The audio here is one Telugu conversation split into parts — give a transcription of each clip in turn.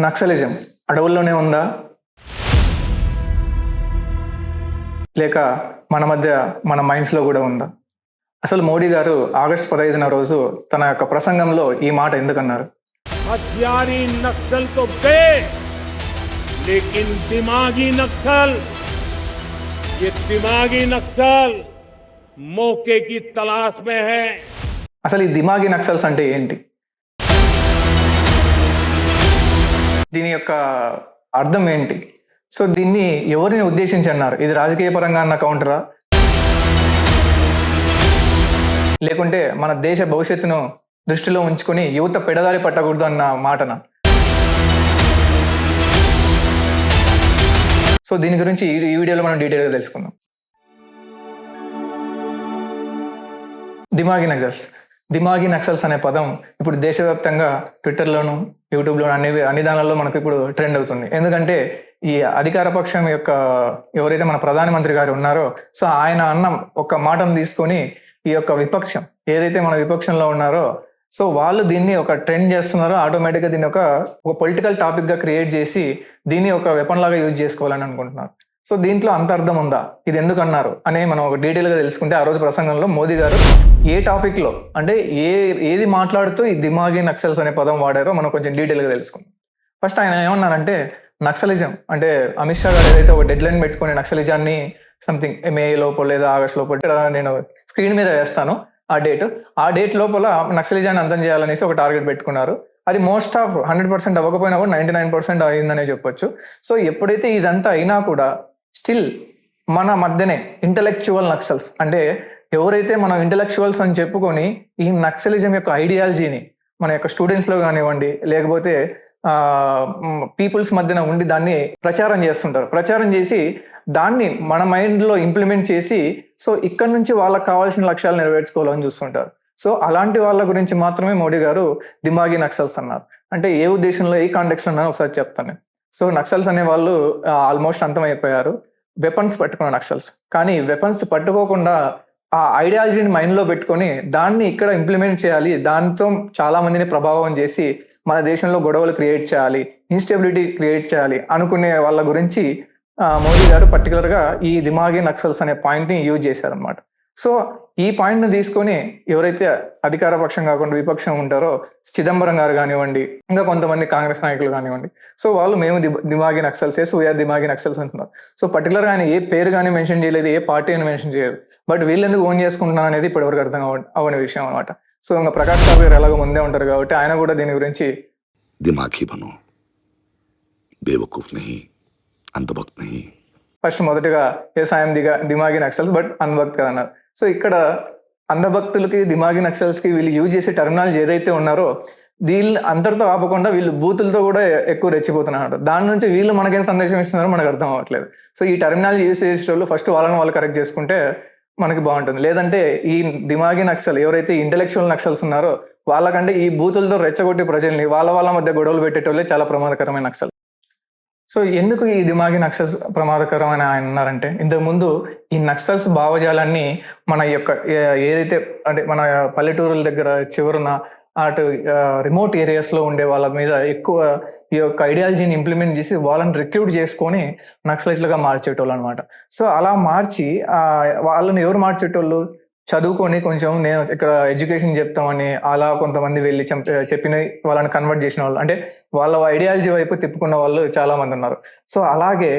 నక్సలిజం అడవుల్లోనే ఉందా లేక మన మధ్య మన మైండ్స్లో కూడా ఉందా? అసలు మోడీ గారు ఆగస్టు 15న రోజు తన యొక్క ప్రసంగంలో ఈ మాట ఎందుకన్నారు? हथियारी नक्सल तो गए लेकिन दिमागी नक्सल, ये दिमागी नक्सल मौके की तलाश में है। అసలు ఈ దిమాగి నక్సల్స్ అంటే ఏంటి? దీని యొక్క అర్థం ఏంటి? సో దీన్ని ఎవరిని ఉద్దేశించి అన్నారు? ఇది రాజకీయ పరంగా అన్న కౌంటరా, లేకుంటే మన దేశ భవిష్యత్తును దృష్టిలో ఉంచుకొని యువత పెడదారి పట్టకూడదు అన్న మాటన? సో దీని గురించి ఈ వీడియోలో మనం డీటెయిల్గా తెలుసుకుందాం. దిమాగి నక్సల్స్ అనే పదం ఇప్పుడు దేశవ్యాప్తంగా ట్విట్టర్లోను యూట్యూబ్లోను అన్ని దానిలో మనకు ఇప్పుడు ట్రెండ్ అవుతుంది. ఎందుకంటే ఈ అధికార పక్షం యొక్క ఎవరైతే మన ప్రధానమంత్రి గారు ఉన్నారో, సో ఆయన అన్న ఒక మాటను తీసుకొని ఈ యొక్క విపక్షం ఏదైతే మన విపక్షంలో ఉన్నారో, సో వాళ్ళు దీన్ని ఒక ట్రెండ్ చేస్తున్నారో, ఆటోమేటిక్గా దీన్ని ఒక పొలిటికల్ టాపిక్గా క్రియేట్ చేసి దీన్ని ఒక వెపన్ లాగా యూజ్ చేసుకోవాలని అనుకుంటున్నారు. సో దీంట్లో అంత అర్థం ఉందా, ఇది ఎందుకు అన్నారు అని మనం ఒక డీటెయిల్గా తెలుసుకుంటే, ఆ రోజు ప్రసంగంలో మోదీ గారు ఏ టాపిక్లో అంటే ఏది మాట్లాడుతూ ఈ దిమాగి నక్సల్స్ అనే పదం వాడారో మనం కొంచెం డీటెయిల్గా తెలుసుకుందాం. ఫస్ట్ ఆయన ఏమన్నారంటే, నక్సలిజం అంటే అమిత్ షా గారు ఏదైతే ఒక డెడ్ లైన్ పెట్టుకుని నక్సలిజాన్ని సంథింగ్ మే లోపల లేదా ఆగస్ట్ లోపల నేను స్క్రీన్ మీద వేస్తాను ఆ డేట్ లోపల నక్సలిజాన్ని అంతం చేయాలనేసి ఒక టార్గెట్ పెట్టుకున్నారు. అది మోస్ట్ ఆఫ్ 100% అవ్వకపోయినా కూడా 99% అయిందనే చెప్పొచ్చు. సో ఎప్పుడైతే ఇదంతా అయినా కూడా స్టిల్ మన మధ్యనే ఇంటలెక్చువల్ నక్సల్స్ అంటే ఎవరైతే మనం ఇంటలెక్చువల్స్ అని చెప్పుకొని ఈ నక్సలిజం యొక్క ఐడియాలజీని మన యొక్క స్టూడెంట్స్లో కానివ్వండి, లేకపోతే పీపుల్స్ మధ్యన ఉండి దాన్ని ప్రచారం చేస్తుంటారు. ప్రచారం చేసి దాన్ని మన మైండ్లో ఇంప్లిమెంట్ చేసి సో ఇక్కడ నుంచి వాళ్ళకి కావాల్సిన లక్ష్యాలు నెరవేర్చుకోవాలని చూస్తుంటారు. సో అలాంటి వాళ్ళ గురించి మాత్రమే మోడీ గారు దిమాగి నక్సల్స్ అన్నారు. అంటే ఏ ఉద్దేశంలో, ఏ కాంటెక్స్లో ఉన్నారో ఒకసారి చెప్తాను. సో నక్సల్స్ అనే వాళ్ళు ఆల్మోస్ట్ అంతమైపోయారు, వెపన్స్ పట్టుకున్న నక్సల్స్. కానీ వెపన్స్ పట్టుకోకుండా ఆ ఐడియాలజీని మైండ్లో పెట్టుకొని దాన్ని ఇక్కడ ఇంప్లిమెంట్ చేయాలి, దాంతో చాలా మందిని ప్రభావం చేసి మన దేశంలో గొడవలు క్రియేట్ చేయాలి, ఇన్స్టెబిలిటీ క్రియేట్ చేయాలి అనుకునే వాళ్ళ గురించి మోదీ గారు పర్టికులర్గా ఈ దిమాగి నక్సల్స్ అనే పాయింట్ని యూజ్ చేశారనమాట. సో ఈ పాయింట్ని తీసుకొని ఎవరైతే అధికార పక్షం కాకుండా విపక్షం ఉంటారో, చిదంబరం గారు కానివ్వండి, ఇంకా కొంతమంది కాంగ్రెస్ నాయకులు కానివ్వండి, సో వాళ్ళు మేము దిమాగి నక్సల్స్, వీఆర్ దిమాగి నక్సల్స్ అంటున్నారు. సో పర్టికులర్గా ఆయన ఏ పేరు కానీ మెన్షన్ చేయలేదు, ఏ పార్టీ అని మెన్షన్ చేయలేదు. బట్ వీళ్ళు ఎందుకు ఓన్ చేసుకుంటున్నారు అనేది ఇప్పటివరకు అర్థం అవని విషయం అనమాట. సో ఇంకా ప్రకాష్ రావు గారు ఎలాగో ముందే ఉంటారు కాబట్టి ఆయన కూడా దీని గురించి దిమాఖీ బనో, బేవకూఫ్ నహీ, అంధభక్త్ నహీ. ఫస్ట్ మొదటిగా సాయం దిమాగి నక్సల్స్ బట్ అంధభక్త్ కదా అన్నారు. సో ఇక్కడ అంధభక్తులకి దిమాగి నక్సల్స్కి వీళ్ళు యూజ్ చేసే టర్మినాలజీ ఏదైతే ఉన్నారో వీళ్ళు అంతటితో ఆపకుండా వీళ్ళు బూతులతో కూడా ఎక్కువ రెచ్చిపోతున్నారు. దాని నుంచి వీళ్ళు మనకేం సందేశం ఇస్తున్నారో మనకు అర్థం అవ్వట్లేదు. సో ఈ టర్మినాలజీ యూజ్ చేసే వాళ్ళు ఫస్ట్ వాళ్ళు కరెక్ట్ చేసుకుంటే మనకి బాగుంటుంది. లేదంటే ఈ దిమాగి నక్సల్ ఎవరైతే ఇంటెలెక్చువల్ నక్సల్స్ ఉన్నారో వాళ్ళకంటే ఈ బూతులతో రెచ్చగొట్టి ప్రజల్ని వాళ్ళ మధ్య గొడవలు పెట్టేటోళ్ళే చాలా ప్రమాదకరమైన నక్సల్. సో ఎందుకు ఈ దిమాగి నక్సల్స్ ప్రమాదకరం అని ఆయన అన్నారంటే, ఇంతకుముందు ఈ నక్సల్స్ భావజాలాన్ని మన యొక్క ఏదైతే అంటే మన పల్లెటూరుల దగ్గర చివరన అటు రిమోట్ ఏరియాస్లో ఉండే వాళ్ళ మీద ఎక్కువ ఈ యొక్క ఐడియాలజీని ఇంప్లిమెంట్ చేసి వాళ్ళని రిక్రూట్ చేసుకొని నక్సలైట్లుగా మార్చేటోళ్ళు అనమాట. సో అలా మార్చి వాళ్ళని ఎవరు మార్చేటోళ్ళు? చదువుకొని కొంచెం నేను ఇక్కడ ఎడ్యుకేషన్ చెప్తామని అలా కొంతమంది వెళ్ళి చెప్పిన వాళ్ళని కన్వర్ట్ చేసిన వాళ్ళు, అంటే వాళ్ళ ఐడియాలజీ వైపు తిప్పుకున్న వాళ్ళు చాలా మంది ఉన్నారు. సో అలాగే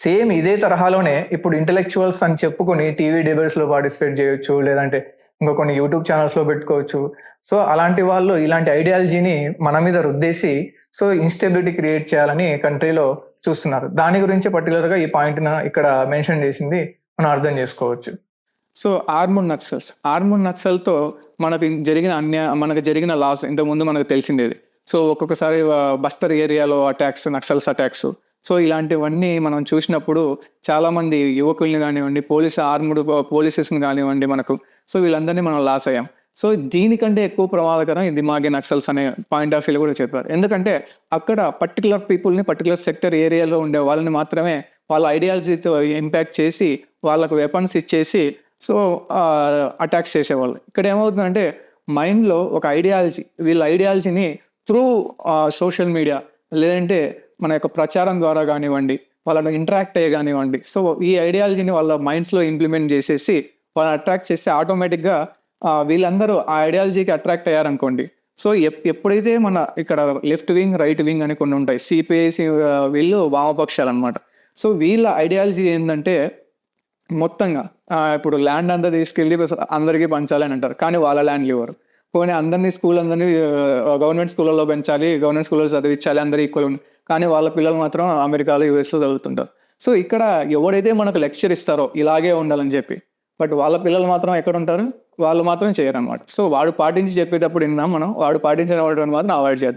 సేమ్ ఇదే తరహాలోనే ఇప్పుడు ఇంటెలెక్చువల్స్ అని చెప్పుకొని టీవీ డిబేట్స్లో పార్టిసిపేట్ చేయొచ్చు, లేదంటే ఇంకా కొన్ని యూట్యూబ్ ఛానల్స్లో పెట్టుకోవచ్చు. సో అలాంటి వాళ్ళు ఇలాంటి ఐడియాలజీని మన మీద రుద్దేసి సో ఇన్స్టెబిలిటీ క్రియేట్ చేయాలని కంట్రీలో చూస్తున్నారు. దాని గురించి పర్టికులర్గా ఈ పాయింట్ను ఇక్కడ మెన్షన్ చేసింది మనం అర్థం చేసుకోవచ్చు. సో ఆర్మూర్ నక్సల్తో మనకు జరిగిన లాస్ ఇంతకుముందు మనకు తెలిసిందేది. సో ఒక్కొక్కసారి బస్తర్ ఏరియాలో నక్సల్స్ అటాక్స్, సో ఇలాంటివన్నీ మనం చూసినప్పుడు చాలామంది యువకుల్ని కానివ్వండి, ఆర్మ్డ్ పోలీసెస్ని కానివ్వండి మనకు, సో వీళ్ళందరినీ మనం లాస్ అయ్యాం. సో దీనికంటే ఎక్కువ ప్రమాదకరం ఈ దిమాగి నక్సల్స్ అనే పాయింట్ ఆఫ్ వ్యూలో కూడా చెప్పారు. ఎందుకంటే అక్కడ పర్టికులర్ పీపుల్ని, పర్టికులర్ సెక్టర్ ఏరియాలో ఉండే వాళ్ళని మాత్రమే వాళ్ళ ఐడియాలజీతో ఇంపాక్ట్ చేసి వాళ్ళకు వెపన్స్ ఇచ్చేసి సో అటాక్స్ చేసేవాళ్ళు. ఇక్కడ ఏమవుతుందంటే మైండ్లో ఒక ఐడియాలజీ, వీళ్ళ ఐడియాలజీని త్రూ సోషల్ మీడియా లేదంటే మన యొక్క ప్రచారం ద్వారా కానివ్వండి, వాళ్ళని ఇంటరాక్ట్ అయ్యే కానివ్వండి. సో ఈ ఐడియాలజీని వాళ్ళ మైండ్స్లో ఇంప్లిమెంట్ చేసేసి వాళ్ళని అట్రాక్ట్ చేస్తే ఆటోమేటిక్గా వీళ్ళందరూ ఆ ఐడియాలజీకి అట్రాక్ట్ అయ్యారనుకోండి. సో ఎప్పుడైతే మన ఇక్కడ లెఫ్ట్ వింగ్, రైట్ వింగ్ అని కొన్ని ఉంటాయి, సిపిఐసి వీళ్ళు వామపక్షాలు అనమాట. సో వీళ్ళ ఐడియాలజీ ఏంటంటే మొత్తంగా ఇప్పుడు ల్యాండ్ అంతా తీసుకెళ్ళి అందరికీ పంచాలి అని అంటారు, కానీ వాళ్ళ ల్యాండ్లు ఇవ్వరు. పోనీ అందరినీ గవర్నమెంట్ స్కూళ్ళలో పెంచాలి, గవర్నమెంట్ స్కూల్లో చదివించాలి, అందరూ ఈక్వల్ ఉంది, కానీ వాళ్ళ పిల్లలు మాత్రం అమెరికాలో యూఎస్లో చదువుతుంటారు. సో ఇక్కడ ఎవరైతే మనకు లెక్చర్ ఇస్తారో ఇలాగే ఉండాలని చెప్పి, బట్ వాళ్ళ పిల్లలు మాత్రం ఎక్కడ ఉంటారు, వాళ్ళు మాత్రం చేయరు అనమాట. సో వాడు పాటించి చెప్పేటప్పుడు విన్నాం మనం, వాడు పాటించిన వాడు మాత్రం అవాయిడ్ చేద్దాం.